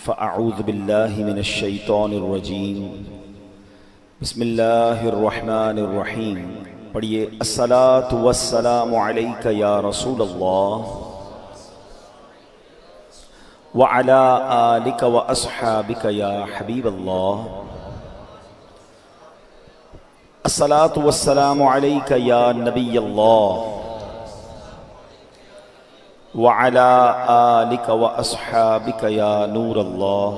فأعوذ باللہ من الشیطان الرجیم بسم اللہ الرحمن الرحیم. پڑھیے الصلاۃ والسلام علیک یا رسول اللہ وعلی آلک واصحابک یا حبیب اللہ. الصلاۃ والسلام علیک یا نبی اللہ وعلی آلک واصحابک یا نور اللہ.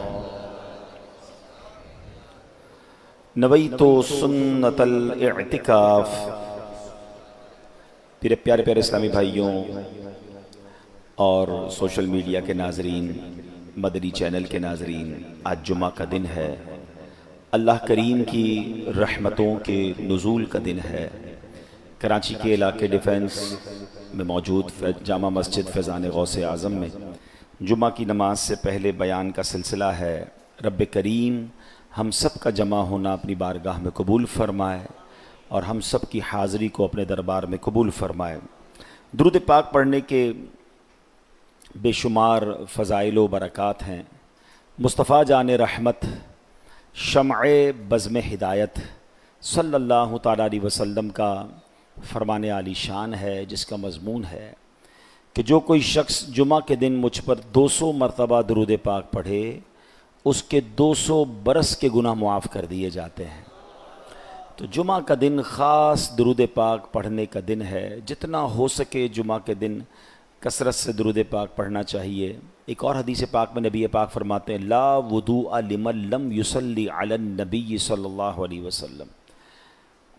نویت سنت الاعتکاف. پیارے پیارے اسلامی بھائیوں اور سوشل میڈیا کے ناظرین، مدنی چینل کے ناظرین، آج جمعہ کا دن ہے، اللہ کریم کی رحمتوں کے نزول کا دن ہے. کراچی کے علاقے ڈیفنس میں موجود جامع مسجد فیضان غوث اعظم میں جمعہ کی نماز سے پہلے بیان کا سلسلہ ہے. رب کریم ہم سب کا جمع ہونا اپنی بارگاہ میں قبول فرمائے اور ہم سب کی حاضری کو اپنے دربار میں قبول فرمائے. درود پاک پڑھنے کے بے شمار فضائل و برکات ہیں. مصطفیٰ جان رحمت، شمع بزم ہدایت صلی اللہ تعالیٰ علیہ وسلم کا فرمان عالی شان ہے، جس کا مضمون ہے کہ جو کوئی شخص جمعہ کے دن مجھ پر 200 مرتبہ درود پاک پڑھے، اس کے 200 برس کے گناہ معاف کر دیے جاتے ہیں. تو جمعہ کا دن خاص درود پاک پڑھنے کا دن ہے. جتنا ہو سکے جمعہ کے دن کثرت سے درود پاک پڑھنا چاہیے. ایک اور حدیث پاک میں نبی پاک فرماتے ہیں لا وضوء لمن لم یصلی علی النبی صلی اللہ علیہ وسلم.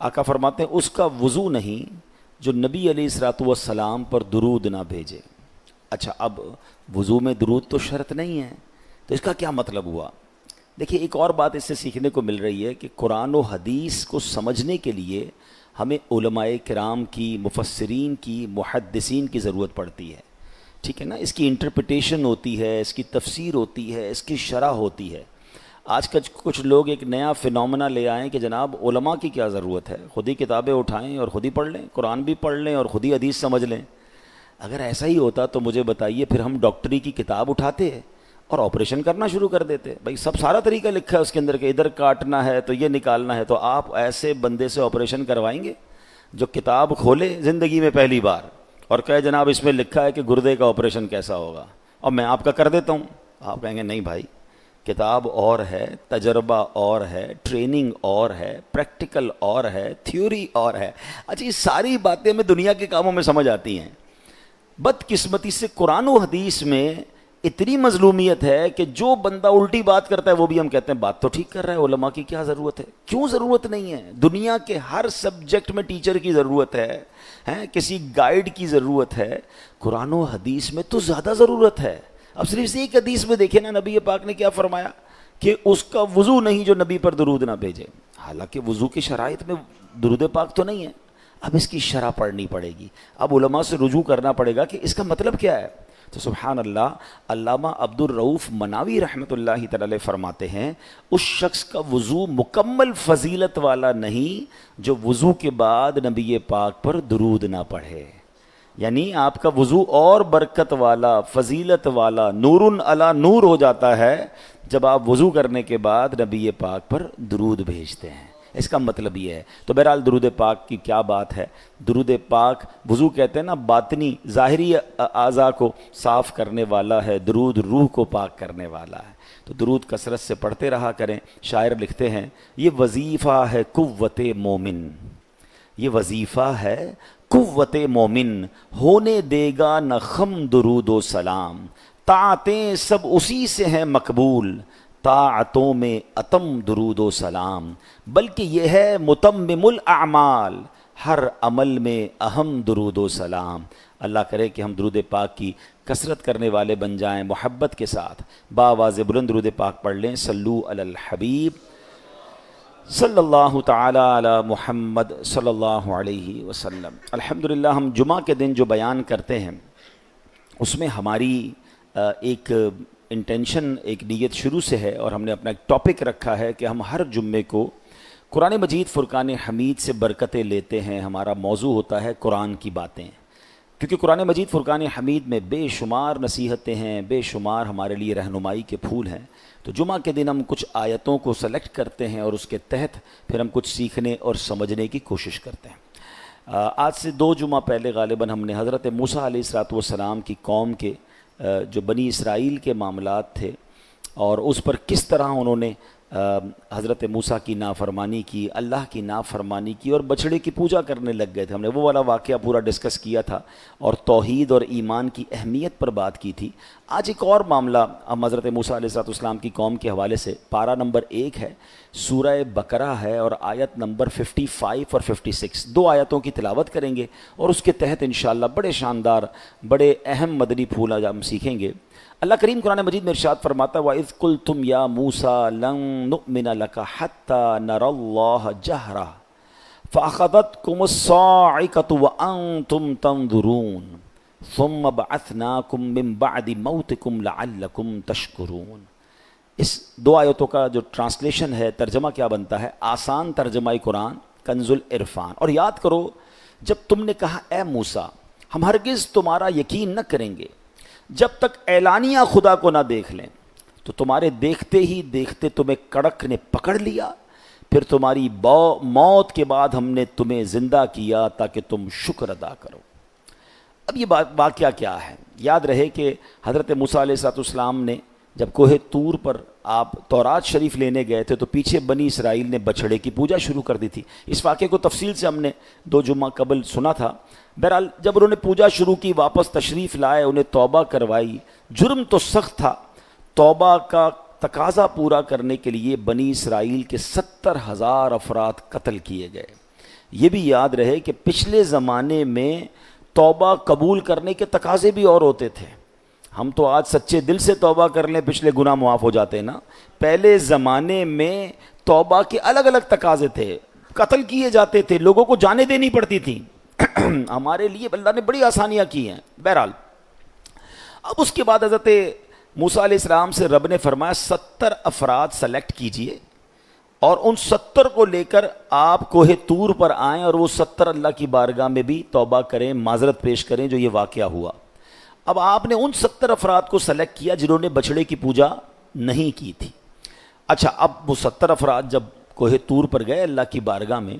آقا فرماتے ہیں اس کا وضو نہیں جو نبی علیہ الصلوۃ والسلام پر درود نہ بھیجے. اچھا، اب وضو میں درود تو شرط نہیں ہے، تو اس کا کیا مطلب ہوا؟ دیکھیے، ایک اور بات اس سے سیکھنے کو مل رہی ہے کہ قرآن و حدیث کو سمجھنے کے لیے ہمیں علماء کرام کی، مفسرین کی، محدثین کی ضرورت پڑتی ہے. ٹھیک ہے نا؟ اس کی انٹرپریٹیشن ہوتی ہے، اس کی تفسیر ہوتی ہے، اس کی شرح ہوتی ہے. آج کل کچھ لوگ ایک نیا فینومنا لے آئیں کہ جناب علماء کی کیا ضرورت ہے، خود ہی کتابیں اٹھائیں اور خود ہی پڑھ لیں، قرآن بھی پڑھ لیں اور خود ہی حدیث سمجھ لیں. اگر ایسا ہی ہوتا تو مجھے بتائیے، پھر ہم ڈاکٹری کی کتاب اٹھاتے ہیں اور آپریشن کرنا شروع کر دیتے. بھائی سارا طریقہ لکھا ہے اس کے اندر کہ ادھر کاٹنا ہے تو یہ نکالنا ہے. تو آپ ایسے بندے سے آپریشن کروائیں گے جو کتاب کھولے زندگی میں پہلی بار اور کہے جناب اس میں لکھا ہے کہ گردے کا آپریشن کیسا ہوگا اور میں آپ کا کر دیتا ہوں؟ آپ کہیں گے نہیں بھائی، کتاب اور ہے، تجربہ اور ہے، ٹریننگ اور ہے، پریکٹیکل اور ہے، تھیوری اور ہے. اچھا، یہ ساری باتیں ہمیں دنیا کے کاموں میں سمجھ آتی ہیں. بدقسمتی سے قرآن و حدیث میں اتنی مظلومیت ہے کہ جو بندہ الٹی بات کرتا ہے وہ بھی ہم کہتے ہیں بات تو ٹھیک کر رہا ہے. علماء کی کیا ضرورت ہے؟ کیوں ضرورت نہیں ہے؟ دنیا کے ہر سبجیکٹ میں ٹیچر کی ضرورت ہے، کسی گائیڈ کی ضرورت ہے. قرآن و حدیث میں تو زیادہ ضرورت ہے. اب صرف ایک حدیث میں دیکھیں نا، نبی پاک نے کیا فرمایا کہ اس کا وضو نہیں جو نبی پر درود نہ بھیجے. حالانکہ وضو کی شرائط میں درود پاک تو نہیں ہے. اب اس کی شرح پڑھنی پڑے گی، اب علماء سے رجوع کرنا پڑے گا کہ اس کا مطلب کیا ہے. تو سبحان اللہ، علامہ عبد الرؤف مناوی رحمۃ اللہ تعالی فرماتے ہیں اس شخص کا وضو مکمل فضیلت والا نہیں جو وضو کے بعد نبی پاک پر درود نہ پڑھے. یعنی آپ کا وضو اور برکت والا، فضیلت والا، نور علی نور ہو جاتا ہے جب آپ وضو کرنے کے بعد نبی پاک پر درود بھیجتے ہیں. اس کا مطلب یہ ہے. تو بہرحال درود پاک کی کیا بات ہے. درود پاک، وضو کہتے ہیں نا باطنی ظاہری اعضاء کو صاف کرنے والا ہے، درود روح کو پاک کرنے والا ہے. تو درود کثرت سے پڑھتے رہا کریں. شاعر لکھتے ہیں یہ وظیفہ ہے قوت مومن، یہ وظیفہ ہے قوت مومن، ہونے دے گا نہ خم درود و سلام، طاعتیں سب اسی سے ہیں مقبول، طاعتوں میں اتم درود و سلام، بلکہ یہ ہے متمم الاعمال، ہر عمل میں اہم درود و سلام. اللہ کرے کہ ہم درود پاک کی کثرت کرنے والے بن جائیں. محبت کے ساتھ باواز بلند درود پاک پڑھ لیں. صلو علی الحبیب صلی اللہ تعالی علی محمد صلی اللہ علیہ وسلم. الحمدللہ ہم جمعہ کے دن جو بیان کرتے ہیں اس میں ہماری ایک انٹینشن، ایک نیت شروع سے ہے اور ہم نے اپنا ایک ٹاپک رکھا ہے کہ ہم ہر جمعے کو قرآن مجید فرقان حمید سے برکتیں لیتے ہیں. ہمارا موضوع ہوتا ہے قرآن کی باتیں. کیونکہ قرآن مجید فرقان حمید میں بے شمار نصیحتیں ہیں، بے شمار ہمارے لیے رہنمائی کے پھول ہیں. تو جمعہ کے دن ہم کچھ آیتوں کو سلیکٹ کرتے ہیں اور اس کے تحت پھر ہم کچھ سیکھنے اور سمجھنے کی کوشش کرتے ہیں. آج سے 2 جمعہ پہلے غالباً ہم نے حضرت موسیٰ علیہ الصلوۃ والسلام کی قوم کے جو بنی اسرائیل کے معاملات تھے اور اس پر کس طرح انہوں نے حضرت موسیٰ کی نافرمانی کی، اللہ کی نافرمانی کی اور بچڑے کی پوجا کرنے لگ گئے تھے. ہم نے وہ والا واقعہ پورا ڈسکس کیا تھا اور توحید اور ایمان کی اہمیت پر بات کی تھی. آج ایک اور معاملہ ہم حضرت موسیٰ علیہ السلام کی قوم کے حوالے سے، پارہ نمبر 1 ہے، سورہ بقرہ ہے اور آیت نمبر 55 اور 56، 2 آیتوں کی تلاوت کریں گے اور اس کے تحت انشاءاللہ بڑے شاندار بڑے اہم مدنی پھول ہم سیکھیں گے. اللہ کریم قرآن مجید میں ارشاد فرماتا ہے وَإِذْ قُلْتُمْ يَا مُوسَىٰ لَن نُؤْمِنَ لَكَ حَتَّىٰ نَرَى اللَّهَ جَهْرَةً فَأَخَذَتْكُمُ الصَّاعِقَةُ وَأَنْتُمْ تَنظُرُونَ ثُمَّ بَعَثْنَاكُم مِّن بَعْدِ مَوْتِكُمْ لَعَلَّكُمْ تَشْكُرُونَ. اس 2 آیتوں کا جو ٹرانسلیشن ہے، ترجمہ کیا بنتا ہے؟ آسان ترجمہ قرآن کنز العرفان. اور یاد کرو جب تم نے کہا اے موسیٰ ہم ہرگز تمہارا یقین نہ کریں گے جب تک اعلانیہ خدا کو نہ دیکھ لیں، تو تمہارے دیکھتے ہی دیکھتے تمہیں کڑک نے پکڑ لیا، پھر تمہاری موت کے بعد ہم نے تمہیں زندہ کیا تاکہ تم شکر ادا کرو. اب یہ واقعہ کیا ہے؟ یاد رہے کہ حضرت موسیٰ علیہ السلام نے جب کوہ طور پر آپ تورات شریف لینے گئے تھے تو پیچھے بنی اسرائیل نے بچھڑے کی پوجا شروع کر دی تھی. اس واقعے کو تفصیل سے ہم نے 2 جمعہ قبل سنا تھا. بہرحال جب انہوں نے پوجا شروع کی، واپس تشریف لائے، انہیں توبہ کروائی. جرم تو سخت تھا، توبہ کا تقاضا پورا کرنے کے لیے بنی اسرائیل کے 70,000 افراد قتل کیے گئے. یہ بھی یاد رہے کہ پچھلے زمانے میں توبہ قبول کرنے کے تقاضے بھی اور ہوتے تھے. ہم تو آج سچے دل سے توبہ کر لیں پچھلے گناہ معاف ہو جاتے ہیں نا. پہلے زمانے میں توبہ کے الگ الگ تقاضے تھے، قتل کیے جاتے تھے، لوگوں کو جانیں دینی پڑتی تھی. ہمارے لیے اللہ نے بڑی آسانیاں کی ہیں. بہرحال اب اس کے بعد حضرت موسیٰ علیہ السلام سے رب نے فرمایا 70 افراد سلیکٹ کیجئے اور ان 70 کو لے کر آپ کوہ طور پر آئیں اور وہ 70 اللہ کی بارگاہ میں بھی توبہ کریں، معذرت پیش کریں جو یہ واقعہ ہوا. اب آپ نے ان 70 افراد کو سلیکٹ کیا جنہوں نے بچڑے کی پوجا نہیں کی تھی. اچھا اب وہ 70 افراد جب کوہ طور پر گئے اللہ کی بارگاہ میں،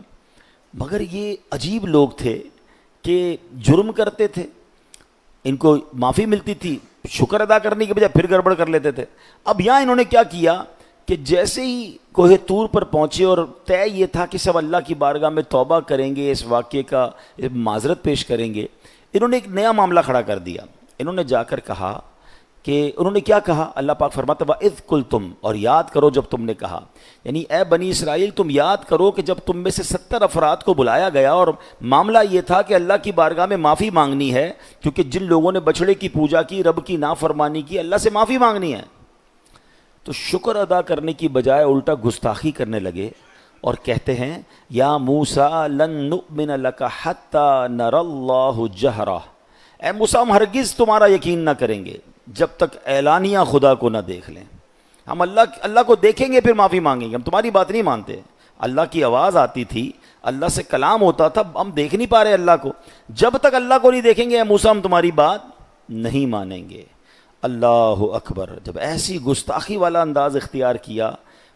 مگر یہ عجیب لوگ تھے کہ جرم کرتے تھے، ان کو معافی ملتی تھی، شکر ادا کرنے کے بجائے پھر گڑبڑ کر لیتے تھے. اب یہاں انہوں نے کیا کیا کہ جیسے ہی کوہ طور پر پہنچے اور طے یہ تھا کہ سب اللہ کی بارگاہ میں توبہ کریں گے، اس واقعے کا معذرت پیش کریں گے، انہوں نے ایک نیا معاملہ کھڑا کر دیا. انہوں نے جا کر کہا کہ انہوں نے کیا کہا؟ اللہ پاک فرماتا ہے وَإِذْ قُلْتُمْ، اور یاد کرو جب تم نے کہا، یعنی اے بنی اسرائیل تم یاد کرو کہ جب تم میں سے 70 افراد کو بلایا گیا اور معاملہ یہ تھا کہ اللہ کی بارگاہ میں معافی مانگنی ہے، کیونکہ جن لوگوں نے بچڑے کی پوجا کی، رب کی نافرمانی کی، اللہ سے معافی مانگنی ہے، تو شکر ادا کرنے کی بجائے الٹا گستاخی کرنے لگے اور کہتے ہیں یا موسیٰ لن نؤمن لک حتی نری اللہ جہرہ، اے موسیٰ ہم ہرگز تمہارا یقین نہ کریں گے جب تک اعلانیہ خدا کو نہ دیکھ لیں. ہم اللہ کو دیکھیں گے پھر معافی مانگیں گے، ہم تمہاری بات نہیں مانتے. اللہ کی آواز آتی تھی، اللہ سے کلام ہوتا تھا، ہم دیکھ نہیں پا رہے اللہ کو. جب تک اللہ کو نہیں دیکھیں گے اے موسیٰ ہم تمہاری بات نہیں مانیں گے. اللہ اکبر. جب ایسی گستاخی والا انداز اختیار کیا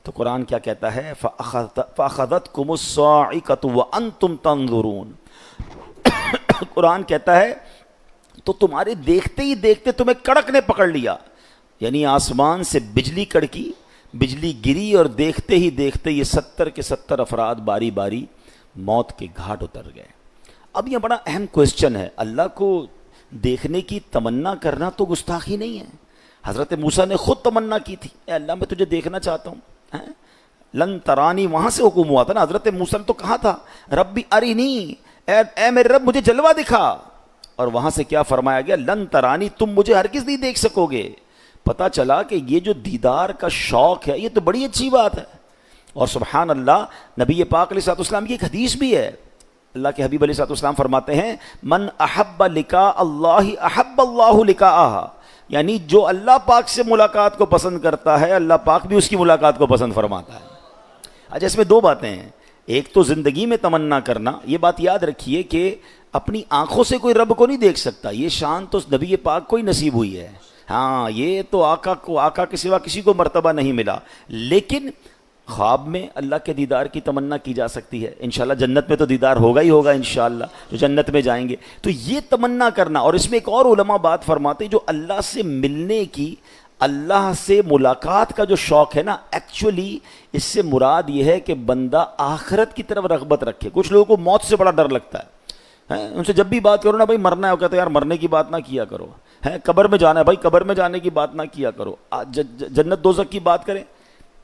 تو قرآن کیا کہتا ہے فَأَخَذَتْكُمُ الصَّاعِقَةُ وَأَنْتُمْ تَنظُرُونَ. قرآن کہتا ہے تو تمہارے دیکھتے ہی دیکھتے تمہیں کڑک نے پکڑ لیا، یعنی آسمان سے بجلی کڑکی، بجلی گری اور دیکھتے ہی دیکھتے یہ 70 کے 70 افراد باری باری موت کے گھاٹ اتر گئے. اب یہ بڑا اہم کویسچن ہے، اللہ کو دیکھنے کی تمنا کرنا تو گستاخی نہیں ہے. حضرت موسیٰ نے خود تمنا کی تھی، اے اللہ میں تجھے دیکھنا چاہتا ہوں. لن ترانی وہاں سے حکم ہوا تھا نا. حضرت موسیٰ نے تو کہا تھا ربی ارینی، اے میرے رب مجھے جلوہ دکھا، اور وہاں سے کیا فرمایا گیا لن ترانی، تم مجھے ہرگز نہیں دیکھ سکو گے. پتہ چلا کہ یہ جو دیدار کا شوق ہے یہ تو بڑی اچھی بات ہے. اور سبحان اللہ نبی پاک علیہ السلام کی ایک حدیث بھی ہے، اللہ کے حبیب علیہ السلام فرماتے ہیں من احب لقاء اللہ احب اللہ لقاءہ، یعنی جو اللہ پاک سے ملاقات کو پسند کرتا ہے اللہ پاک بھی اس کی ملاقات کو پسند فرماتا ہے. اچھا اس میں 2 باتیں ہیں، ایک تو زندگی میں تمنا کرنا، یہ بات یاد رکھیے کہ اپنی آنکھوں سے کوئی رب کو نہیں دیکھ سکتا، یہ شان تو نبی پاک کو ہی نصیب ہوئی ہے. ہاں یہ تو آقا کے سوا کسی کو مرتبہ نہیں ملا، لیکن خواب میں اللہ کے دیدار کی تمنا کی جا سکتی ہے. انشاءاللہ جنت میں تو دیدار ہوگا ہی ہوگا انشاءاللہ، جو جنت میں جائیں گے. تو یہ تمنا کرنا. اور اس میں ایک اور علماء بات فرماتے ہیں، جو اللہ سے ملنے کی، اللہ سے ملاقات کا جو شوق ہے نا، ایکچولی اس سے مراد یہ ہے کہ بندہ آخرت کی طرف رغبت رکھے. کچھ لوگوں کو موت سے بڑا ڈر لگتا ہے، ان سے جب بھی بات کرو نا بھائی مرنا ہے، وہ کہتے ہیں یار مرنے کی بات نہ کیا کرو. قبر میں جانا ہے بھائی، قبر میں جانے کی بات نہ کیا کرو. جنت دوزخ کی بات کریں،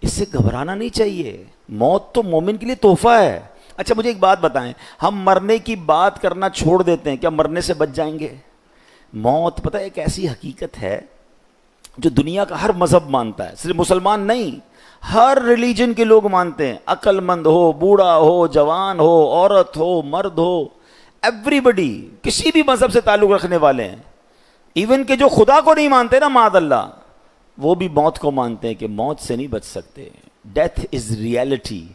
اس سے گھبرانا نہیں چاہیے. موت تو مومن کے لیے تحفہ ہے. اچھا مجھے ایک بات بتائیں، ہم مرنے کی بات کرنا چھوڑ دیتے ہیں، کیا مرنے سے بچ جائیں گے؟ موت پتہ ہے ایک ایسی حقیقت ہے جو دنیا کا ہر مذہب مانتا ہے، صرف مسلمان نہیں، ہر ریلیجن کے لوگ مانتے ہیں. عقل مند ہو، بوڑھا ہو، جوان ہو، عورت ہو، مرد ہو، ایوری بڈی، کسی بھی مذہب سے تعلق رکھنے والے ہیں، ایون کہ جو خدا کو نہیں مانتے نا معاذ اللہ، وہ بھی موت کو مانتے ہیں کہ موت سے نہیں بچ سکتے. Death is reality.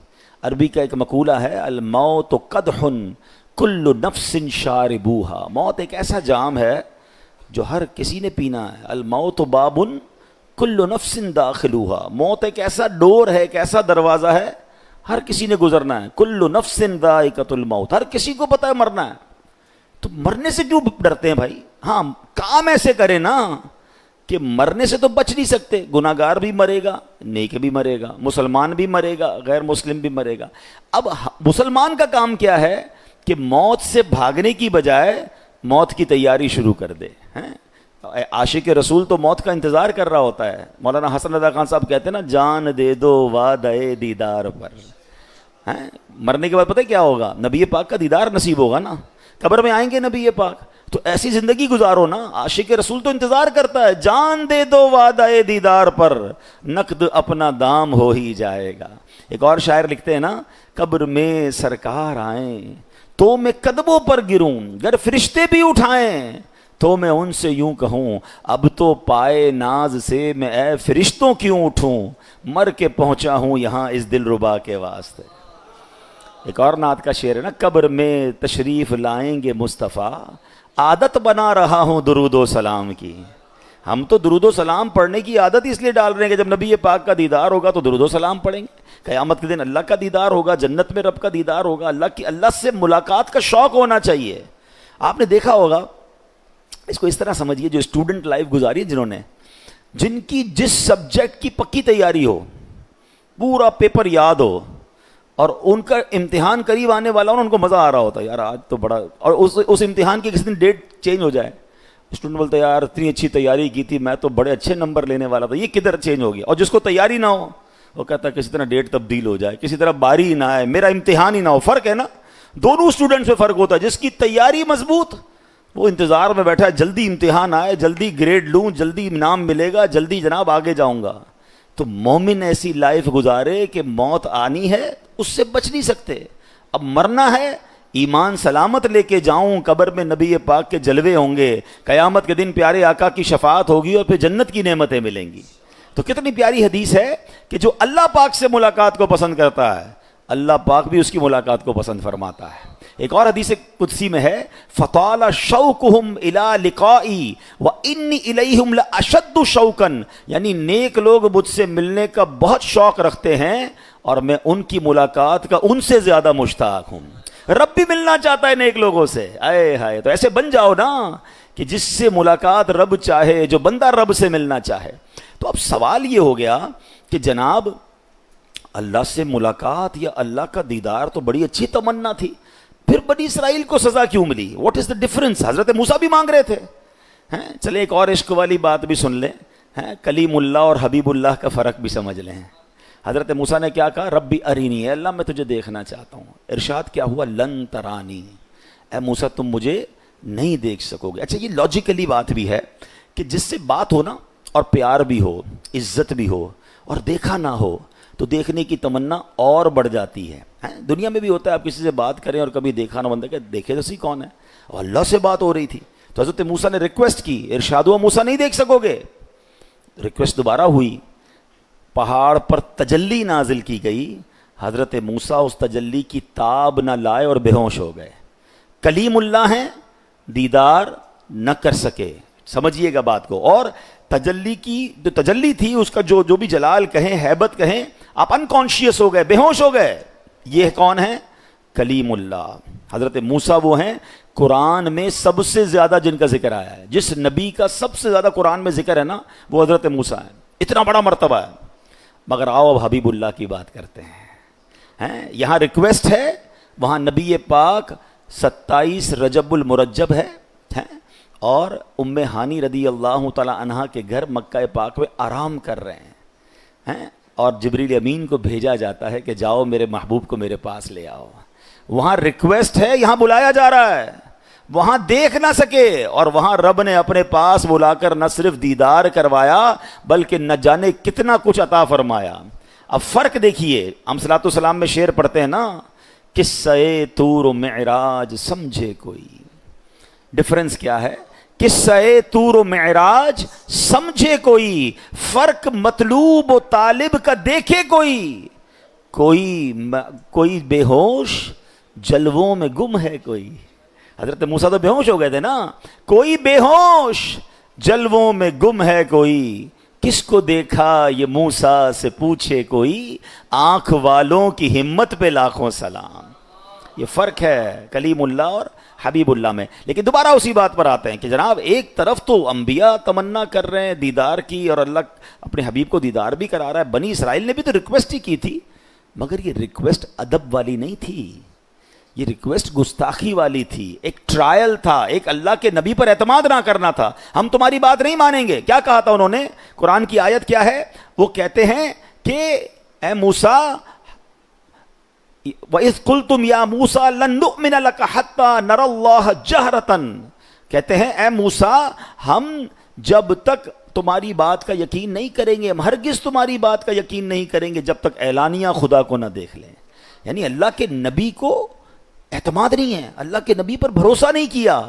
عربی کا ایک مقولہ ہے، الموت قدح کل نفس شاربوہا. موت ایک ایسا جام ہے جو ہر کسی نے پینا ہے. الموت باب کل نفس داخلوہا. موت ایک ایسا ڈور ہے، ایک ایسا دروازہ ہے، ہر کسی نے گزرنا ہے. کل نفس ذائقۃ الموت. ہر کسی کو پتہ ہے مرنا ہے. تو مرنے سے کیوں ڈرتے ہیں بھائی؟ ہاں کام ایسے کریں نا کہ مرنے سے تو بچ نہیں سکتے. گناہگار بھی مرے گا، نیک بھی مرے گا، مسلمان بھی مرے گا، غیر مسلم بھی مرے گا. اب مسلمان کا کام کیا ہے کہ موت سے بھاگنے کی بجائے موت کی تیاری شروع کر دے. عاشق رسول تو موت کا انتظار کر رہا ہوتا ہے. مولانا حسن رضا خان صاحب کہتے ہیں نا، جان دے دو وعدے دیدار پر. مرنے کے بعد پتہ کیا ہوگا؟ نبی پاک کا دیدار نصیب ہوگا نا، قبر میں آئیں گے نبی پاک. تو ایسی زندگی گزارو نا. عاشق رسول تو انتظار کرتا ہے، جان دے دو وعدہ دیدار پر، نقد اپنا دام ہو ہی جائے گا. ایک اور شاعر لکھتے ہیں نا، قبر میں سرکار آئیں تو میں قدموں پر گروں، گر فرشتے بھی اٹھائیں تو میں ان سے یوں کہوں، اب تو پائے ناز سے میں اے فرشتوں کیوں اٹھوں، مر کے پہنچا ہوں یہاں اس دل ربا کے واسطے. ایک اور نعت کا شعر ہے نا، قبر میں تشریف لائیں گے مصطفیٰ، عادت بنا رہا ہوں درود و سلام کی. ہم تو درود و سلام پڑھنے کی عادت اس لیے ڈال رہے ہیں کہ جب نبی پاک کا دیدار ہوگا تو درود و سلام پڑھیں گے. قیامت کے دن اللہ کا دیدار ہوگا، جنت میں رب کا دیدار ہوگا. اللہ سے ملاقات کا شوق ہونا چاہیے. آپ نے دیکھا ہوگا، اس کو اس طرح سمجھیے، جو اسٹوڈنٹ لائف گزاری ہے، جن کی جس سبجیکٹ کی پکی تیاری ہو، پورا پیپر یاد ہو، اور ان کا امتحان قریب آنے والا ہو، ان کو مزہ آ رہا ہوتا ہے، یار آج تو بڑا، اور اس امتحان کی کسی دن ڈیٹ چینج ہو جائے، اسٹوڈنٹ بولتا ہے یار اتنی اچھی تیاری کی تھی، میں تو بڑے اچھے نمبر لینے والا تھا، یہ کدھر چینج ہو گیا. اور جس کو تیاری نہ ہو وہ کہتا ہے کسی طرح ڈیٹ تبدیل ہو جائے، کسی طرح باری ہی نہ آئے، میرا امتحان ہی نہ ہو. فرق ہے نا، دونوں اسٹوڈنٹس میں فرق ہوتا ہے. جس کی تیاری مضبوط، وہ انتظار میں بیٹھا ہے جلدی امتحان آئے، جلدی گریڈ لوں، جلدی انعام ملے گا، جلدی جناب آگے جاؤں گا. تو مومن ایسی لائف گزارے کہ موت آنی ہے، اس سے بچ نہیں سکتے. اب مرنا ہے، ایمان سلامت لے کے جاؤں، قبر میں نبی پاک کے جلوے ہوں گے، قیامت کے دن پیارے آقا کی شفاعت ہوگی، اور پھر جنت کی نعمتیں ملیں گی. تو کتنی پیاری حدیث ہے کہ جو اللہ پاک سے ملاقات کو پسند کرتا ہے، اللہ پاک بھی اس کی ملاقات کو پسند فرماتا ہے. ایک اور حدیث قدسی میں ہے، فطال شوقہم الی لقائی وانی الیہم لاشد شوقا، یعنی نیک لوگ مجھ سے ملنے کا بہت شوق رکھتے ہیں اور میں ان کی ملاقات کا ان سے زیادہ مشتاق ہوں. رب بھی ملنا چاہتا ہے نیک لوگوں سے. اے ہائے، تو ایسے بن جاؤ نا کہ جس سے ملاقات رب چاہے، جو بندہ رب سے ملنا چاہے. تو اب سوال یہ ہو گیا کہ جناب اللہ سے ملاقات یا اللہ کا دیدار تو بڑی اچھی تمنا تھی، پھر بنی اسرائیل کو سزا کیوں ملی؟ What is the difference? حضرت موسیٰ بھی مانگ رہے تھے. چلے ایک اور عشق والی بات بھی سن لیں، کلیم اللہ اور حبیب اللہ کا فرق بھی سمجھ لیں. حضرت موسیٰ نے کیا کہا؟ ربی ارینی، اے اللہ میں تجھے دیکھنا چاہتا ہوں. ارشاد کیا ہوا؟ لن ترانی، اے موسیٰ تم مجھے نہیں دیکھ سکو گے. اچھا یہ لاجیکلی بات بھی ہے کہ جس سے بات ہو نا، اور پیار بھی ہو، عزت بھی ہو، اور دیکھا نہ ہو، تو دیکھنے کی تمنا اور بڑھ جاتی ہے. دنیا میں بھی ہوتا ہے، آپ کسی سے بات کریں اور کبھی دیکھا نہ، بندہ کہ دیکھے تو سی کون ہے، اور اللہ سے بات ہو رہی تھی. تو حضرت موسیٰ نے ریکویسٹ کی، ارشاد ہوا موسیٰ نہیں دیکھ سکو گے. ریکویسٹ دوبارہ ہوئی، پہاڑ پر تجلی نازل کی گئی. حضرت موسیٰ اس تجلی کی تاب نہ لائے اور بے ہوش ہو گئے. کلیم اللہ ہیں, دیدار نہ کر سکے. سمجھیے گا بات کو. اور تجلی کی جو تجلی تھی, اس کا جو بھی جلال کہیں, ہیبت کہیں, آپ انکانشیس ہو گئے, بے ہوش ہو گئے. یہ کون ہے؟ کلیم اللہ. حضرت موسیٰ وہ ہیں قرآن میں سب سے زیادہ جن کا ذکر آیا ہے. جس نبی کا سب سے زیادہ قرآن میں ذکر ہے نا, وہ حضرت موسیٰ ہیں. اتنا بڑا مرتبہ ہے. مگر آؤ اب حبیب اللہ کی بات کرتے ہیں. یہاں ریکویسٹ ہے, وہاں نبی پاک 27 رجب المرجب ہے, اور ام ہانی رضی اللہ تعالی عنہا کے گھر مکہ پاک میں آرام کر رہے ہیں, اور جبریل امین کو بھیجا جاتا ہے کہ جاؤ میرے محبوب کو میرے پاس لے آؤ. وہاں ریکویسٹ ہے, یہاں بلایا جا رہا ہے. وہاں دیکھ نہ سکے, اور وہاں رب نے اپنے پاس بلا کر نہ صرف دیدار کروایا بلکہ نہ جانے کتنا کچھ عطا فرمایا. اب فرق دیکھیے, ہم صلاۃ والسلام میں شعر پڑھتے ہیں نا, قصہ طور و معراج سمجھے کوئی. ڈفرنس کیا ہے؟ قصہ طور و معراج سمجھے کوئی, فرق مطلوب و طالب کا دیکھے کوئی. کوئی بے ہوش جلووں میں گم ہے کوئی. حضرت موسیٰ تو بے ہوش ہو گئے تھے نا. کوئی بے ہوش جلووں میں گم ہے کوئی, کس کو دیکھا یہ موسیٰ سے پوچھے کوئی, آنکھ والوں کی ہمت پہ لاکھوں سلام. یہ فرق ہے کلیم اللہ اور حبیب اللہ میں. لیکن دوبارہ اسی بات پر آتے ہیں کہ جناب ایک طرف تو انبیاء تمنا کر رہے ہیں دیدار کی, اور اللہ اپنے حبیب کو دیدار بھی کرا رہا ہے. بنی اسرائیل نے بھی تو ریکویسٹ ہی کی تھی, مگر یہ ریکویسٹ ادب والی نہیں تھی, یہ ریکویسٹ گستاخی والی تھی. ایک ٹرائل تھا, ایک اللہ کے نبی پر اعتماد نہ کرنا تھا. ہم تمہاری بات نہیں مانیں گے. کیا کہا تھا انہوں نے؟ قرآن کی آیت کیا ہے؟ وہ کہتے ہیں کہ اے موسیٰ, وَإِذْ قُلْتُمْ يَا مُوسَىٰ لَن نُؤْمِنَ لَكَ حَتَّىٰ نَرَى اللَّهَ جَهْرَةً. کہتے ہیں اے موسیٰ, ہم جب تک تمہاری بات کا یقین نہیں کریں گے, ہم ہرگز تمہاری بات کا یقین نہیں کریں گے جب تک اعلانیہ خدا کو نہ دیکھ لیں. یعنی اللہ کے نبی کو اعتماد نہیں ہے, اللہ کے نبی پر بھروسہ نہیں کیا.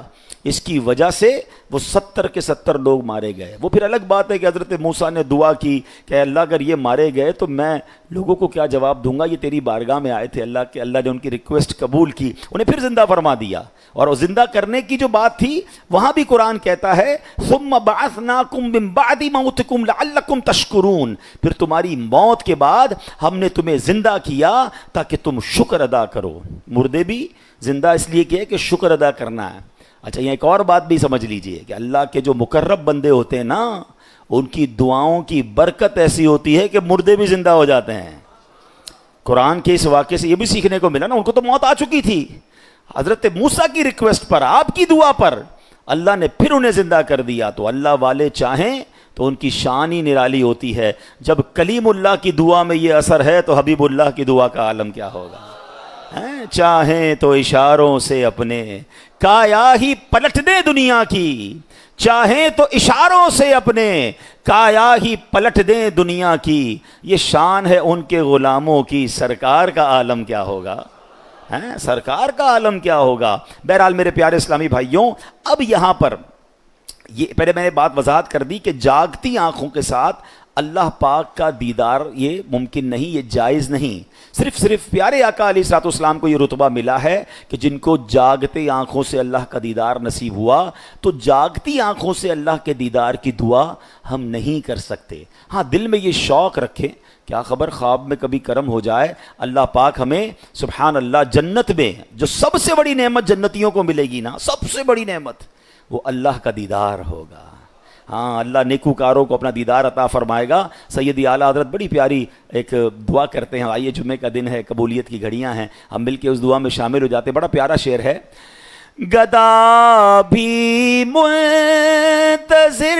اس کی وجہ سے وہ 70 کے 70 لوگ مارے گئے. وہ پھر الگ بات ہے کہ حضرت موسیٰ نے دعا کی کہ اللہ اگر یہ مارے گئے تو میں لوگوں کو کیا جواب دوں گا, یہ تیری بارگاہ میں آئے تھے. اللہ نے ان کی ریکویسٹ قبول کی, انہیں پھر زندہ فرما دیا. اور وہ زندہ کرنے کی جو بات تھی, وہاں بھی قرآن کہتا ہے ثم بعثناکم من بعد موتکم لعلکم تشکرون. پھر تمہاری موت کے بعد ہم نے تمہیں زندہ کیا تاکہ تم شکر ادا کرو. مردے بھی زندہ اس لیے کیا کہ شکر ادا کرنا ہے. اچھا, یہ ایک اور بات بھی سمجھ لیجئے کہ اللہ کے جو مقرب بندے ہوتے ہیں نا, ان کی دعاؤں کی برکت ایسی ہوتی ہے کہ مردے بھی زندہ ہو جاتے ہیں. قرآن کے اس واقعے سے یہ بھی سیکھنے کو ملا نا, ان کو تو موت آ چکی تھی. حضرت موسیٰ کی ریکویسٹ پر, آپ کی دعا پر اللہ نے پھر انہیں زندہ کر دیا. تو اللہ والے چاہیں تو ان کی شان ہی نرالی ہوتی ہے. جب کلیم اللہ کی دعا میں یہ اثر ہے تو حبیب اللہ کی دعا کا عالم کیا ہوگا. چاہیں تو اشاروں سے اپنے کایا ہی پلٹ دے دنیا کی, چاہیں تو اشاروں سے اپنے کایا ہی پلٹ دیں دنیا کی. یہ شان ہے ان کے غلاموں کی, سرکار کا عالم کیا ہوگا, سرکار کا عالم کیا ہوگا. بہرحال میرے پیارے اسلامی بھائیوں, اب یہاں پر یہ پہلے میں نے بات وضاحت کر دی کہ جاگتی آنکھوں کے ساتھ اللہ پاک کا دیدار یہ ممکن نہیں, یہ جائز نہیں. صرف پیارے آقا علیہ الصلوۃ والسلام کو یہ رتبہ ملا ہے کہ جن کو جاگتے آنکھوں سے اللہ کا دیدار نصیب ہوا, تو جاگتی آنکھوں سے اللہ کے دیدار کی دعا ہم نہیں کر سکتے. ہاں, دل میں یہ شوق رکھیں, کیا خبر خواب میں کبھی کرم ہو جائے, اللہ پاک ہمیں سبحان اللہ جنت میں جو سب سے بڑی نعمت جنتیوں کو ملے گی نا, سب سے بڑی نعمت, وہ اللہ کا دیدار ہوگا. ہاں, اللہ نیکوکاروں کو اپنا دیدار عطا فرمائے گا. سیدی اعلیٰ حضرت بڑی پیاری ایک دعا کرتے ہیں. آئیے, جمعے کا دن ہے, قبولیت کی گھڑیاں ہیں, ہم مل کے اس دعا میں شامل ہو جاتے ہیں. بڑا پیارا شعر ہے. گدا بھی منتظر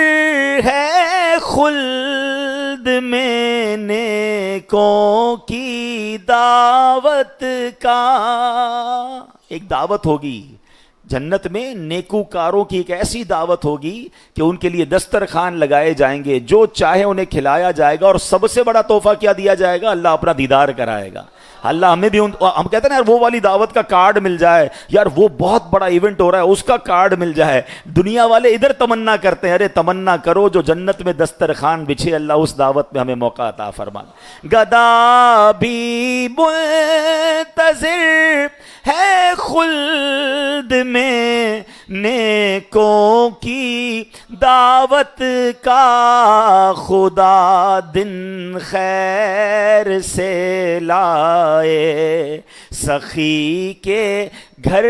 ہے خلد میں نیکوں کی دعوت کا. ایک دعوت ہوگی جنت میں, نیکوکاروں کی ایک ایسی دعوت ہوگی کہ ان کے لیے دسترخوان لگائے جائیں گے, جو چاہے انہیں کھلایا جائے گا, اور سب سے بڑا تحفہ کیا دیا جائے گا, اللہ اپنا دیدار کرائے گا. اللہ ہمیں بھی ہم کہتے ہیں نا یار وہ والی دعوت کا کارڈ مل جائے, یار وہ بہت بڑا ایونٹ ہو رہا ہے اس کا کارڈ مل جائے. دنیا والے ادھر تمنا کرتے ہیں, ارے تمنا کرو جو جنت میں دسترخوان بچھے, اللہ اس دعوت میں ہمیں موقع عطا فرما. گدا بھی منتظر ہے خلد میں نیکوں کی دعوت کا، خدا دن خیر سے لائے، سخی کے گھر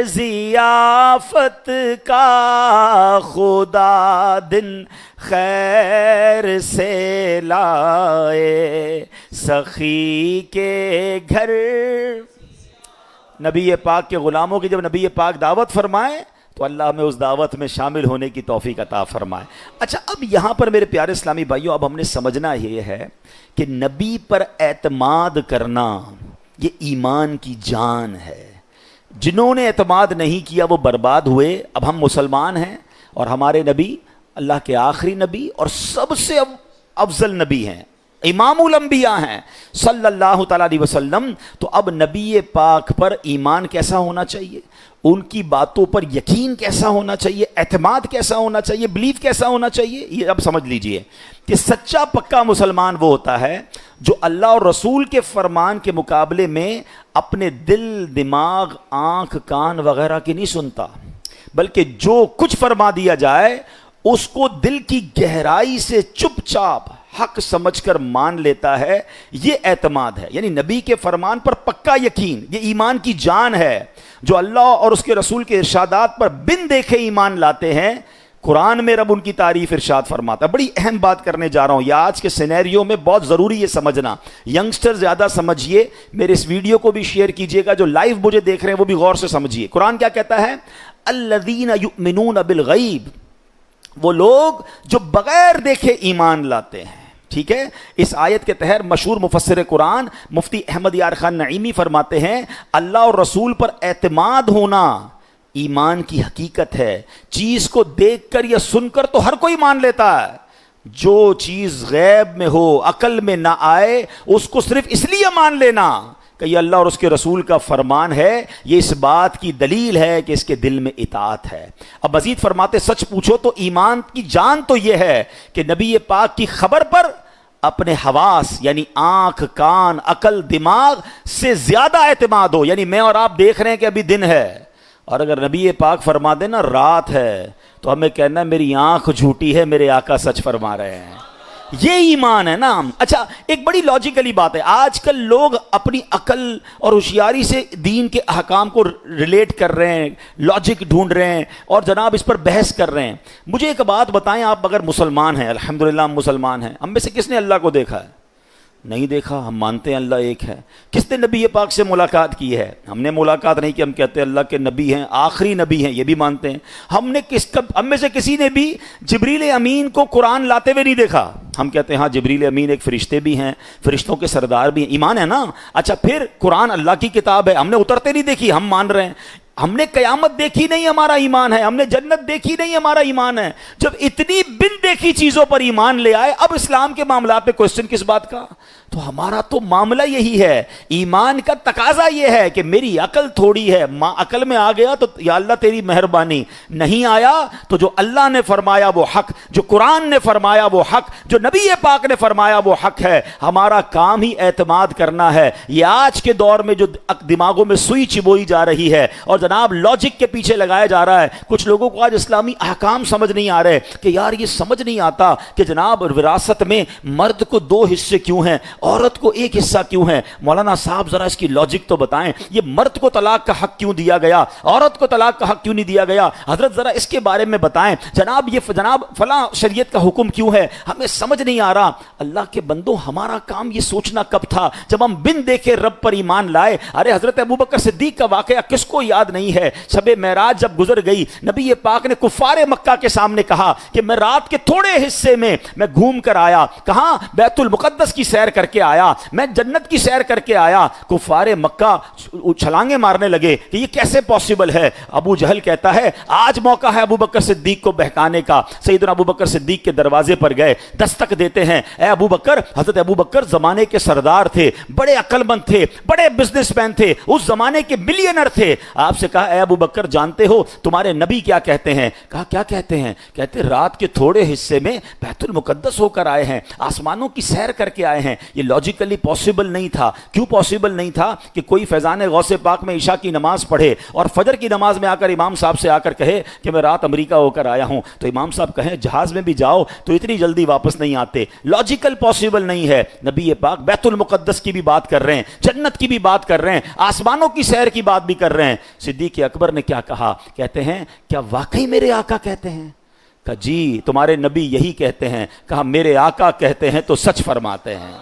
ضیافت کا، خدا دن خیر سے لائے، سخی کے گھر۔ نبی پاک کے غلاموں کی جب نبی پاک دعوت فرمائے تو اللہ ہمیں اس دعوت میں شامل ہونے کی توفیق عطا فرمائے۔ اچھا، اب یہاں پر میرے پیارے اسلامی بھائیوں، اب ہم نے سمجھنا یہ ہے کہ نبی پر اعتماد کرنا یہ ایمان کی جان ہے۔ جنہوں نے اعتماد نہیں کیا وہ برباد ہوئے۔ اب ہم مسلمان ہیں اور ہمارے نبی اللہ کے آخری نبی اور سب سے افضل نبی ہیں، امام الانبیاء ہیں صلی اللہ تعالیٰ علیہ وسلم۔ تو اب نبی پاک پر ایمان کیسا ہونا چاہیے، ان کی باتوں پر یقین کیسا ہونا چاہیے، اعتماد کیسا ہونا چاہیے، بلیف کیسا ہونا چاہیے، یہ اب سمجھ لیجئے کہ سچا پکا مسلمان وہ ہوتا ہے جو اللہ اور رسول کے فرمان کے مقابلے میں اپنے دل، دماغ، آنکھ، کان وغیرہ کی نہیں سنتا، بلکہ جو کچھ فرما دیا جائے اس کو دل کی گہرائی سے چپ چاپ حق سمجھ کر مان لیتا ہے۔ یہ اعتماد ہے، یعنی نبی کے فرمان پر پکا یقین، یہ ایمان کی جان ہے۔ جو اللہ اور اس کے رسول کے ارشادات پر بن دیکھے ایمان لاتے ہیں، قرآن میں رب ان کی تعریف ارشاد فرماتا ہے۔ بڑی اہم بات کرنے جا رہا ہوں، یہ آج کے سینیریو میں بہت ضروری ہے سمجھنا۔ ینگسٹر زیادہ سمجھیے، میرے اس ویڈیو کو بھی شیئر کیجئے گا، جو لائیو مجھے دیکھ رہے ہیں وہ بھی غور سے سمجھیے۔ قرآن کیا کہتا ہے؟ الذین یؤمنون بالغیب، وہ لوگ جو بغیر دیکھے ایمان لاتے ہیں۔ ٹھیک ہے، اس آیت کے تحت مشہور مفسر قرآن مفتی احمد یار خان نعیمی فرماتے ہیں اللہ اور رسول پر اعتماد ہونا ایمان کی حقیقت ہے۔ چیز کو دیکھ کر یا سن کر تو ہر کوئی مان لیتا ہے، جو چیز غیب میں ہو، عقل میں نہ آئے، اس کو صرف اس لیے مان لینا کہ یہ اللہ اور اس کے رسول کا فرمان ہے، یہ اس بات کی دلیل ہے کہ اس کے دل میں اطاعت ہے۔ اب مزید فرماتے سچ پوچھو تو ایمان کی جان تو یہ ہے کہ نبی پاک کی خبر پر اپنے حواس یعنی آنکھ، کان، عقل، دماغ سے زیادہ اعتماد ہو۔ یعنی میں اور آپ دیکھ رہے ہیں کہ ابھی دن ہے، اور اگر نبی پاک فرما دے نا رات ہے، تو ہمیں کہنا ہے میری آنکھ جھوٹی ہے، میرے آقا سچ فرما رہے ہیں۔ یہ ایمان ہے نا۔ اچھا، ایک بڑی لاجیکلی بات ہے، آج کل لوگ اپنی عقل اور ہوشیاری سے دین کے احکام کو ریلیٹ کر رہے ہیں، لاجک ڈھونڈ رہے ہیں اور جناب اس پر بحث کر رہے ہیں۔ مجھے ایک بات بتائیں، آپ اگر مسلمان ہیں، الحمدللہ ہم مسلمان ہیں، ہم میں سے کس نے اللہ کو دیکھا ہے؟ نہیں دیکھا۔ ہم مانتے ہیں اللہ ایک ہے۔ کس نے نبی پاک سے ملاقات کی ہے؟ ہم نے ملاقات نہیں کی، ہم کہتے ہیں اللہ کے نبی ہیں، آخری نبی ہیں، یہ بھی مانتے ہیں۔ ہم میں سے کسی نے بھی جبریل امین کو قرآن لاتے ہوئے نہیں دیکھا، ہم کہتے ہیں ہاں جبریل امین ایک فرشتے بھی ہیں، فرشتوں کے سردار بھی ہیں، ایمان ہے نا۔ اچھا، پھر قرآن اللہ کی کتاب ہے، ہم نے اترتے نہیں دیکھی، ہم مان رہے ہیں۔ ہم نے قیامت دیکھی نہیں، ہمارا ایمان ہے۔ ہم نے جنت دیکھی نہیں، ہمارا ایمان ہے۔ جب اتنی بن دیکھی چیزوں پر ایمان لے آئے، اب اسلام کے معاملات پہ کوسچن کس بات کا؟ تو ہمارا تو معاملہ یہی ہے، ایمان کا تقاضا یہ ہے کہ میری عقل تھوڑی ہے، عقل میں آ گیا تو یا اللہ تیری مہربانی، نہیں آیا تو جو اللہ نے فرمایا وہ حق، جو قرآن نے فرمایا وہ حق، جو نبی پاک نے فرمایا وہ حق ہے۔ ہمارا کام ہی اعتماد کرنا ہے۔ یہ آج کے دور میں جو دماغوں میں سوئی چبوئی جا رہی ہے اور جناب لاجک کے پیچھے لگایا جا رہا ہے، کچھ لوگوں کو آج اسلامی احکام سمجھ نہیں آ رہے کہ یار یہ سمجھ نہیں آتا کہ جناب وراثت میں مرد کو 2 حصے کیوں ہیں، عورت کو 1 حصہ کیوں ہے۔ مولانا صاحب ذرا اس کی لاجک تو بتائیں، یہ مرد کو طلاق کا حق کیوں دیا گیا، عورت کو طلاق کا حق کیوں نہیں دیا گیا؟ حضرت ذرا اس کے بارے میں بتائیں، جناب یہ جناب فلاں شریعت کا حکم کیوں ہے، ہمیں سمجھ نہیں آ رہا۔ اللہ کے بندو، ہمارا کام یہ سوچنا کب تھا جب ہم بن دیکھے رب پر ایمان لائے۔ ارے حضرت ابوبکر صدیق کا واقعہ کس کو یاد نہیں ہے؟ شب معراج جب گزر گئی، نبی پاک نے کفار مکہ کے سامنے کہا کہ میں رات کے تھوڑے حصے میں گھوم کر آیا، کہاں؟ بیت المقدس کی سیر کر کے آیا، میں جنت کی سیر کر کے آیا۔ کفار مکہ چھلانگیں مارنے لگے کہ یہ کیسے پاسبل ہے۔ ابو جہل کہتا ہے آج موقع ہے ابو بکر صدیق کو بہکانے کا۔ سیدنا ابو بکر صدیق کے دروازے پر گئے، دستک دیتے ہیں، اے ابو بکر۔ حضرت ابو بکر زمانے کے سردار تھے، بڑے عقل مند تھے، بڑے بزنس مین تھے، اس زمانے کے ملینر تھے۔ آپ سے سے کہا اے ابو بکر جانتے ہو تمہارے نبی کیا کہتے ہیں؟ کہا کیا کہتے ہیں؟ کہتے رات کے تھوڑے حصے میں بیت المقدس ہو کر آئے ہیں، آسمانوں کی سیر کر کے آئے ہیں۔ یہ لاجیکلی پاسبل نہیں تھا۔ کیوں پاسبل نہیں تھا؟ کہ کوئی فیضان غوث پاک میں عشاء کی نماز پڑھے اور فجر کی نماز میں آ کر امام صاحب سے آ کر کہے کہ میں رات امریکہ ہو کر آیا ہوں، تو امام صاحب کہیں جہاز میں بھی جاؤ تو اتنی جلدی واپس نہیں آتے۔ لاجیکل پاسبل نہیں ہے۔ نبی پاک بیت المقدس کی بھی بات کر رہے ہیں، جنت کی بھی بات کر رہے ہیں، آسمانوں کی سیر کی بات بھی کر رہے ہیں۔ صدیق اکبر نے کیا کہا؟ کہتے ہیں کیا واقعی میرے آقا کہتے ہیں؟ کہا جی تمہارے نبی یہی کہتے ہیں۔ کہا میرے آقا کہتے ہیں تو سچ فرماتے ہیں۔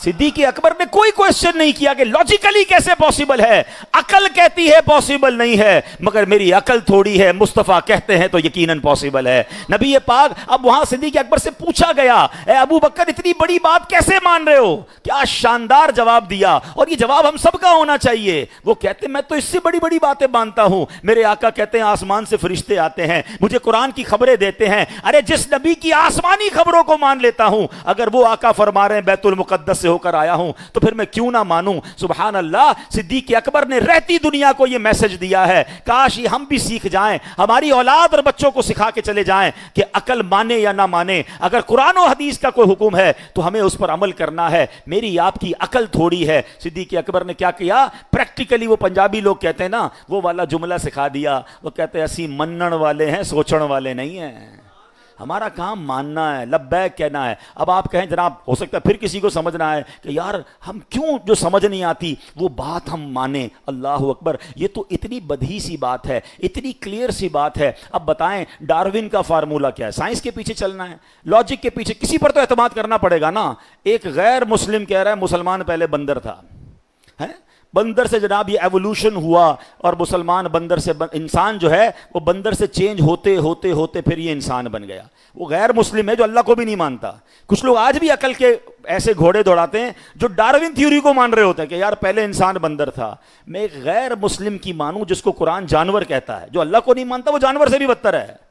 صدیق اکبر نے کوئی کوشچن نہیں کیا کہ لاجیکلی کیسے پاسبل ہے، عقل کہتی ہے پاسبل نہیں ہے، مگر میری عقل تھوڑی ہے، مصطفیٰ کہتے ہیں تو یقیناً پاسبل ہے۔ نبی پاک اب وہاں صدیق اکبر سے پوچھا گیا اے ابو بکر اتنی بڑی بات کیسے مان رہے ہو؟ کیا شاندار جواب دیا، اور یہ جواب ہم سب کا ہونا چاہیے۔ وہ کہتے میں تو اس سے بڑی بڑی باتیں مانتا ہوں، میرے آقا کہتے ہیں آسمان سے فرشتے آتے ہیں مجھے قرآن کی خبریں دیتے ہیں۔ ارے جس نبی کی آسمانی خبروں کو مان لیتا ہوں، اگر وہ آقا فرما رہے ہیں بیت المقدس سے ہو کر آیا ہوں تو پھر میں کیوں نہ مانوں؟ سبحان اللہ، صدیق اکبر نے رہتی دنیا کو یہ میسج دیا ہے۔ کاش یہ ہم بھی سیکھ جائیں، ہماری اولاد اور بچوں کو سکھا کے چلے جائیں کہ عقل مانے یا نہ مانے، اگر قرآن و حدیث کا کوئی حکم ہے تو ہمیں اس پر عمل کرنا ہے۔ میری آپ کی عقل تھوڑی ہے۔ صدیق اکبر نے کیا کیا؟ پریکٹیکلی وہ پنجابی لوگ کہتے ہیں نا، وہ والا جملہ سکھا دیا۔ وہ کہتے ہیں اسی منن والے ہیں، سوچن والے نہیں ہیں۔ ہمارا کام ماننا ہے، لبیک کہنا ہے۔ اب آپ کہیں جناب ہو سکتا ہے پھر کسی کو سمجھنا ہے کہ یار ہم کیوں جو سمجھ نہیں آتی وہ بات ہم مانیں۔ اللہ اکبر، یہ تو اتنی بدھی سی بات ہے، اتنی کلیئر سی بات ہے۔ اب بتائیں ڈاروین کا فارمولہ کیا ہے؟ سائنس کے پیچھے چلنا ہے، لاجک کے پیچھے، کسی پر تو اعتماد کرنا پڑے گا نا۔ ایک غیر مسلم کہہ رہا ہے مسلمان پہلے بندر تھا، ہے بندر سے جناب یہ ایوولوشن ہوا اور مسلمان بندر سے انسان جو ہے وہ بندر سے چینج ہوتے ہوتے ہوتے پھر یہ انسان بن گیا۔ وہ غیر مسلم ہے جو اللہ کو بھی نہیں مانتا۔ کچھ لوگ آج بھی عقل کے ایسے گھوڑے دوڑاتے ہیں جو ڈاروین تھیوری کو مان رہے ہوتے ہیں کہ یار پہلے انسان بندر تھا۔ میں ایک غیر مسلم کی مانوں جس کو قرآن جانور کہتا ہے، جو اللہ کو نہیں مانتا وہ جانور سے بھی بدتر ہے،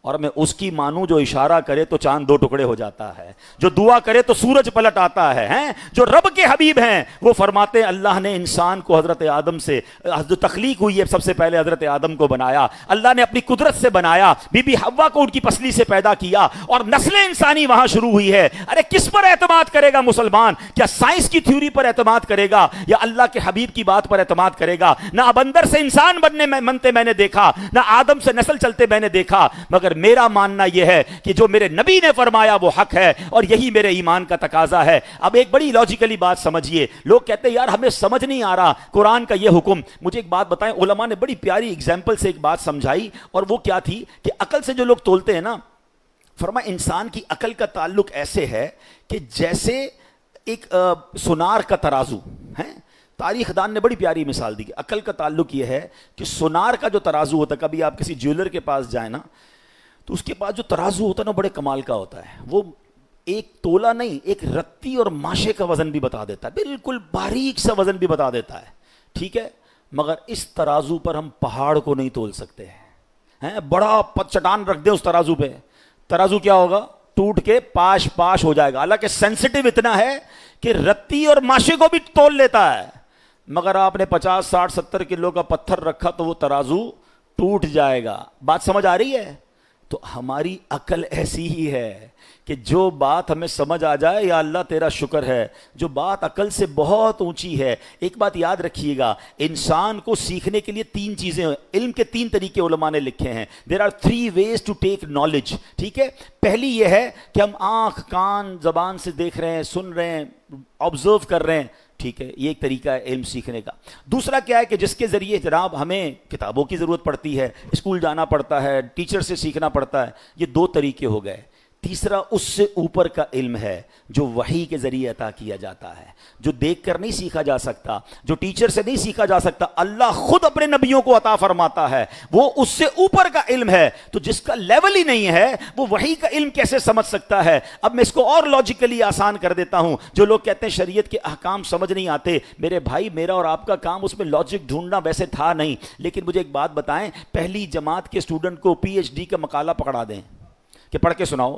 اور میں اس کی مانوں جو اشارہ کرے تو چاند دو ٹکڑے ہو جاتا ہے، جو دعا کرے تو سورج پلٹ آتا ہے، ہیں جو رب کے حبیب ہیں وہ فرماتے ہیں اللہ نے انسان کو حضرت آدم سے، جو تخلیق ہوئی ہے سب سے پہلے حضرت آدم کو بنایا، اللہ نے اپنی قدرت سے بنایا، بی بی حوا کو ان کی پسلی سے پیدا کیا اور نسل انسانی وہاں شروع ہوئی ہے۔ ارے کس پر اعتماد کرے گا مسلمان؟ کیا سائنس کی تھیوری پر اعتماد کرے گا یا اللہ کے حبیب کی بات پر اعتماد کرے گا؟ نہ بندر سے انسان بنتے میں نے دیکھا، نہ آدم سے نسل چلتے میں نے دیکھا، مگر میرا ماننا یہ ہے کہ جو میرے نبی نے فرمایا وہ حق ہے اور یہی میرے ایمان کا تقاضا ہے۔ اب ایک بڑی لاجیکلی بات سمجھیے، لوگ کہتے ہیں یار ہمیں سمجھ نہیں آ رہا قرآن کا یہ حکم۔ مجھے ایک بات بتائیں، علماء نے بڑی پیاری اگزامپل سے ایک بات سمجھائی، اور وہ کیا تھی کہ عقل سے جو لوگ تولتے ہیں نا، فرمایا انسان کی عقل کا تعلق ایسے ہے کہ جیسے ایک سونار کا ترازو ہے۔ تاریخ دان نے بڑی پیاری مثال دی کہ عقل کا تعلق یہ ہے کہ سونار کا جو ترازو ہوتا ہے، کبھی آپ کسی جیولر کے پاس جائیں نا تو اس کے پاس جو ترازو ہوتا ہے نا بڑے کمال کا ہوتا ہے، وہ ایک تولہ نہیں، ایک رتی اور ماشے کا وزن بھی بتا دیتا ہے، بالکل باریک سا وزن بھی بتا دیتا ہے، ٹھیک ہے؟ مگر اس ترازو پر ہم پہاڑ کو نہیں تول سکتے ہیں۔ بڑا چٹان رکھ دیں اس ترازو پہ، ترازو کیا ہوگا؟ ٹوٹ کے پاش پاش ہو جائے گا۔ حالانکہ سینسٹیو اتنا ہے کہ رتی اور ماشے کو بھی تول لیتا ہے، مگر آپ نے 50 60 70 کلو کا پتھر رکھا تو وہ ترازو ٹوٹ جائے گا۔ بات سمجھ آ رہی ہے؟ تو ہماری عقل ایسی ہی ہے کہ جو بات ہمیں سمجھ آ جائے یا اللہ تیرا شکر ہے، جو بات عقل سے بہت اونچی ہے۔ ایک بات یاد رکھیے گا، انسان کو سیکھنے کے لیے 3 چیزیں، علم کے 3 طریقے علماء نے لکھے ہیں۔ There are 3 ways to take knowledge، ٹھیک ہے؟ پہلی یہ ہے کہ ہم آنکھ کان زبان سے دیکھ رہے ہیں، سن رہے ہیں، آبزرو کر رہے ہیں، ٹھیک ہے؟ یہ ایک طریقہ ہے علم سیکھنے کا۔ دوسرا کیا ہے کہ جس کے ذریعے جناب ہمیں کتابوں کی ضرورت پڑتی ہے، اسکول جانا پڑتا ہے، ٹیچر سے سیکھنا پڑتا ہے، یہ 2 طریقے ہو گئے۔ تیسرا اس سے اوپر کا علم ہے جو وحی کے ذریعے عطا کیا جاتا ہے، جو دیکھ کر نہیں سیکھا جا سکتا، جو ٹیچر سے نہیں سیکھا جا سکتا، اللہ خود اپنے نبیوں کو عطا فرماتا ہے، وہ اس سے اوپر کا علم ہے۔ تو جس کا لیول ہی نہیں ہے وہ وحی کا علم کیسے سمجھ سکتا ہے؟ اب میں اس کو اور لاجیکلی آسان کر دیتا ہوں۔ جو لوگ کہتے ہیں شریعت کے احکام سمجھ نہیں آتے، میرے بھائی میرا اور آپ کا کام اس میں لاجک ڈھونڈنا ویسے تھا نہیں، لیکن مجھے ایک بات بتائیں، پہلی جماعت کے اسٹوڈنٹ کو PhD کا مقالہ پکڑا دیں کہ پڑھ کے سناؤ،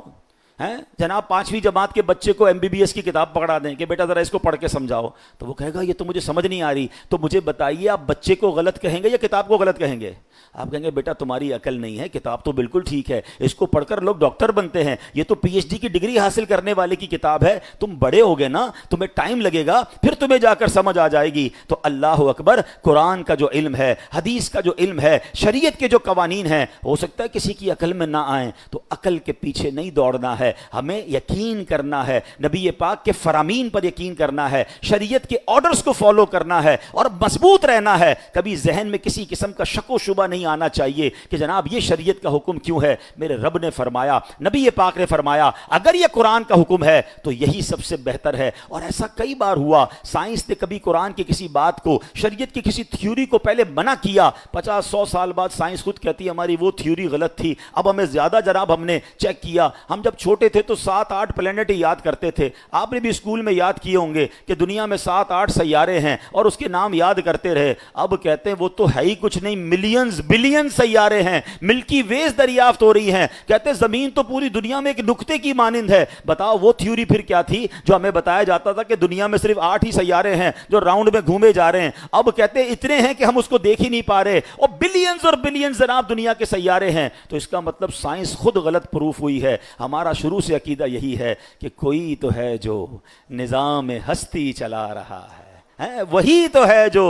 ہیں جناب 5ویں جماعت کے بچے کو MBBS کی کتاب پکڑا دیں کہ بیٹا ذرا اس کو پڑھ کے سمجھاؤ، تو وہ کہے گا یہ تو مجھے سمجھ نہیں آ رہی. تو مجھے بتائیے آپ بچے کو غلط کہیں گے یا کتاب کو غلط کہیں گے؟ آپ کہیں گے بیٹا تمہاری عقل نہیں ہے، کتاب تو بالکل ٹھیک ہے، اس کو پڑھ کر لوگ ڈاکٹر بنتے ہیں، یہ تو PhD کی ڈگری حاصل کرنے والے کی کتاب ہے، تم بڑے ہو گے نا، تمہیں ٹائم لگے گا، پھر تمہیں جا کر سمجھ آ جائے گی. تو اللہ اکبر، قرآن کا جو علم ہے، حدیث کا جو علم ہے، شریعت کے جو قوانین ہیں، ہو سکتا ہے کسی کی عقل میں نہ آئیں، تو عقل کے پیچھے نہیں دوڑنا ہے، ہمیں یقین کرنا ہے، نبی پاک کے فرامین پر یقین کرنا ہے، شریعت کے آرڈرز کو فالو کرنا ہے اور مضبوط رہنا ہے. کبھی ذہن میں کسی قسم کا شک و شبہ نہیں آنا چاہیے کہ جناب یہ شریعت کا حکم کیوں ہے. میرے رب نے فرمایا، نبی پاک نے فرمایا، اگر یہ قرآن کا حکم ہے تو یہی سب سے بہتر ہے. اور ایسا کئی بار ہوا، سائنس نے کبھی قرآن کی کسی بات کو، شریعت کی کسی تھیوری کو پہلے منع کیا، 50-100 سال بعد سائنس خود کہتی ہے ہماری وہ تھیوری غلط تھی، اب ہمیں زیادہ جناب ہم نے چیک کیا. ہم جب چھوٹے تھے تو 7-8 پلینٹ ہی یاد کرتے تھے. آپ نے بھی اسکول میں یاد کیے ہوں گے کہ دنیا میں 7-8 سیارے ہیں اور اس کے نام یاد کرتے رہے. اب کہتے ہیں وہ تو ہے ہی کچھ نہیں، ملینز بلین سیارے ہیں، ملکی ویز دریافت ہو رہی ہیں. کہتے ہیں زمین تو پوری دنیا میں ایک نقطے کی مانند ہے. بتاؤ وہ تھیوری پھر کیا تھی جو ہمیں بتایا جاتا تھا کہ دنیا میں صرف 8 ہی سیارے ہیں جو راؤنڈ میں گھومے جا رہے ہیں. اب کہتے ہیں اتنے ہیں کہ ہم اس کو دیکھ ہی نہیں پا رہے، اور بلینز اور بلینز جناب دنیا کے سیارے ہیں. تو اس کا مطلب سائنس خود غلط پروف ہوئی ہے. ہمارا شروع سے عقیدہ یہی ہے کہ کوئی تو ہے جو نظام ہستی چلا رہا ہے، وہی تو ہے جو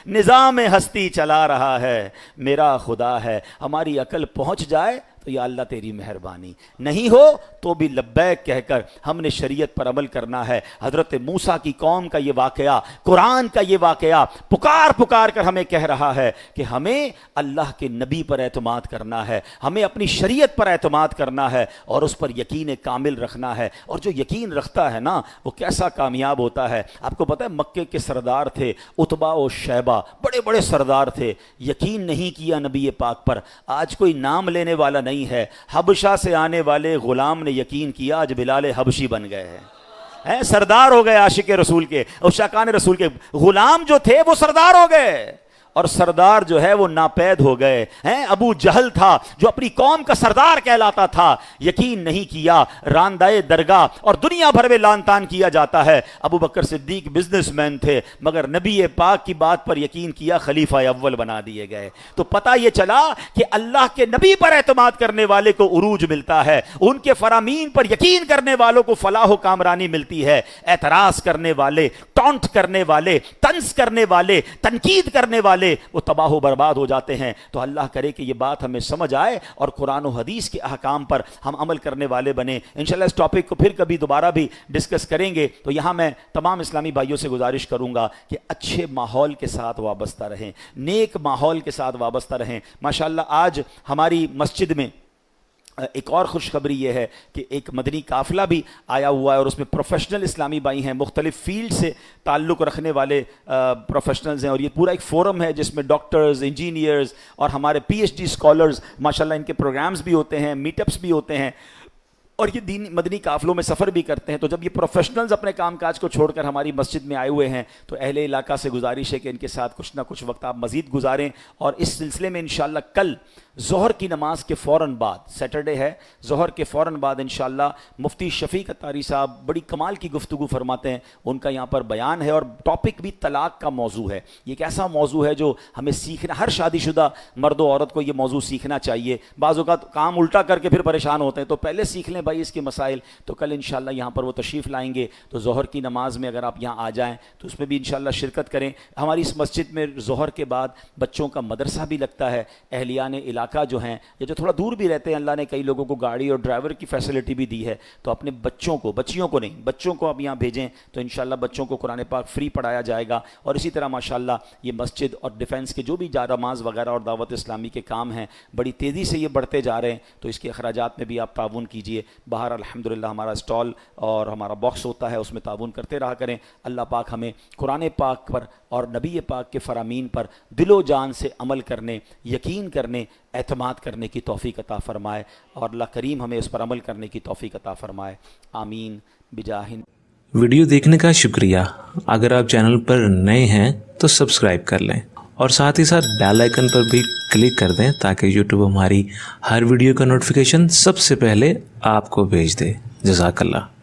نظام ہستی چلا رہا ہے. میرا خدا ہے، ہماری عقل پہنچ جائے تو یا اللہ تیری مہربانی، نہیں ہو تو بھی لبیک کہہ کر ہم نے شریعت پر عمل کرنا ہے. حضرت موسیٰ کی قوم کا یہ واقعہ، قرآن کا یہ واقعہ پکار پکار کر ہمیں کہہ رہا ہے کہ ہمیں اللہ کے نبی پر اعتماد کرنا ہے، ہمیں اپنی شریعت پر اعتماد کرنا ہے اور اس پر یقین کامل رکھنا ہے. اور جو یقین رکھتا ہے نا وہ کیسا کامیاب ہوتا ہے. آپ کو پتہ ہے مکے کے سردار تھے عتبہ و شیبہ، بڑے بڑے سردار تھے، یقین نہیں کیا نبی پاک پر. آج کوئی نام لینے والا نہیں ہے، حبشہ سے آنے والے غلام نے یقین کیا، آج بلال حبشی بن گئے ہیں، سردار ہو گئے عاشق رسول کے، عشاقان رسول کے. غلام جو تھے وہ سردار ہو گئے، اور سردار جو ہے وہ ناپید ہو گئے ہیں. ابو جہل تھا جو اپنی قوم کا سردار کہلاتا تھا، یقین نہیں کیا، راندائے درگاہ اور دنیا بھر میں لان تان کیا جاتا ہے. ابو بکر صدیق بزنس مین تھے مگر نبی پاک کی بات پر یقین کیا، خلیفہ اول بنا دیے گئے. تو پتہ یہ چلا کہ اللہ کے نبی پر اعتماد کرنے والے کو عروج ملتا ہے، ان کے فرامین پر یقین کرنے والوں کو فلاح و کامرانی ملتی ہے. اعتراض کرنے والے، ٹونٹ کرنے والے، طنز کرنے والے، تنقید کرنے والے وہ تباہ و برباد ہو جاتے ہیں. تو اللہ کرے کہ یہ بات ہمیں سمجھ آئے اور قرآن و حدیث کے احکام پر ہم عمل کرنے والے بنیں. انشاءاللہ اس ٹاپک کو پھر کبھی دوبارہ بھی ڈسکس کریں گے. تو یہاں میں تمام اسلامی بھائیوں سے گزارش کروں گا کہ اچھے ماحول کے ساتھ وابستہ رہیں، نیک ماحول کے ساتھ وابستہ رہیں. ماشاءاللہ آج ہماری مسجد میں ایک اور خوشخبری یہ ہے کہ ایک مدنی قافلہ بھی آیا ہوا ہے اور اس میں پروفیشنل اسلامی بھائی ہیں، مختلف فیلڈ سے تعلق رکھنے والے پروفیشنلز ہیں. اور یہ پورا ایک فورم ہے جس میں ڈاکٹرز، انجینئرز اور ہمارے PhD اسکالرز، ماشاءاللہ ان کے پروگرامز بھی ہوتے ہیں، میٹ اپس بھی ہوتے ہیں اور یہ مدنی قافلوں میں سفر بھی کرتے ہیں. تو جب یہ پروفیشنلز اپنے کام کاج کو چھوڑ کر ہماری مسجد میں آئے ہوئے ہیں تو اہل علاقہ سے گزارش ہے کہ ان کے ساتھ کچھ نہ کچھ وقت آپ مزید گزاریں. اور اس سلسلے میں انشاءاللہ کل ظہر کی نماز کے فوراً بعد، سیٹرڈے ہے، ظہر کے فوراً بعد انشاءاللہ مفتی شفیق اتاری صاحب بڑی کمال کی گفتگو فرماتے ہیں. ان کا یہاں پر بیان ہے اور ٹاپک بھی طلاق کا موضوع ہے. یہ ایک ایسا موضوع ہے جو ہمیں سیکھنا، ہر شادی شدہ مرد و عورت کو یہ موضوع سیکھنا چاہیے. بعض اوقات کام الٹا کر کے پھر پریشان ہوتے ہیں، تو پہلے سیکھ لیں بھائی اس کے مسائل. تو کل انشاءاللہ یہاں پر وہ تشریف لائیں گے. تو ظہر کی نماز میں اگر آپ یہاں آ جائیں تو اس میں بھی انشاءاللہ شرکت کریں. ہماری اس مسجد میں ظہر کے بعد بچوں کا مدرسہ بھی لگتا ہے. اہلیان علاقہ جو ہیں جو تھوڑا دور بھی رہتے ہیں، اللہ نے کئی لوگوں کو گاڑی اور ڈرائیور کی فیسلٹی بھی دی ہے. تو اپنے بچوں کو، بچیوں کو نہیں، بچوں کو آپ یہاں بھیجیں تو انشاءاللہ بچوں کو قرآن پاک فری پڑھایا جائے گا. اور اسی طرح ماشاءاللہ یہ مسجد اور ڈیفنس کے جو بھی جانماز وغیرہ اور دعوت اسلامی کے کام ہیں بڑی تیزی سے یہ بڑھتے جا رہے ہیں. تو اس کے اخراجات میں بھی آپ تعاون کیجئے. باہر الحمدللہ ہمارا اسٹال اور ہمارا باکس ہوتا ہے، اس میں تعاون کرتے رہا کریں. اللہ پاک ہمیں قرآن پاک پر اور نبی پاک کے فرامین پر دل و جان سے عمل کرنے، یقین کرنے، اعتماد کرنے کی توفیق عطا فرمائے اور اللہ کریم ہمیں اس پر عمل کرنے کی توفیق عطا فرمائے. آمین بجاہ. ویڈیو دیکھنے کا شکریہ. اگر آپ چینل پر نئے ہیں تو سبسکرائب کر لیں اور ساتھ ہی ساتھ بیل آئیکن پر بھی کلک کر دیں تاکہ یوٹیوب ہماری ہر ویڈیو کا نوٹیفیکیشن سب سے پہلے آپ کو بھیج دے. جزاک اللہ.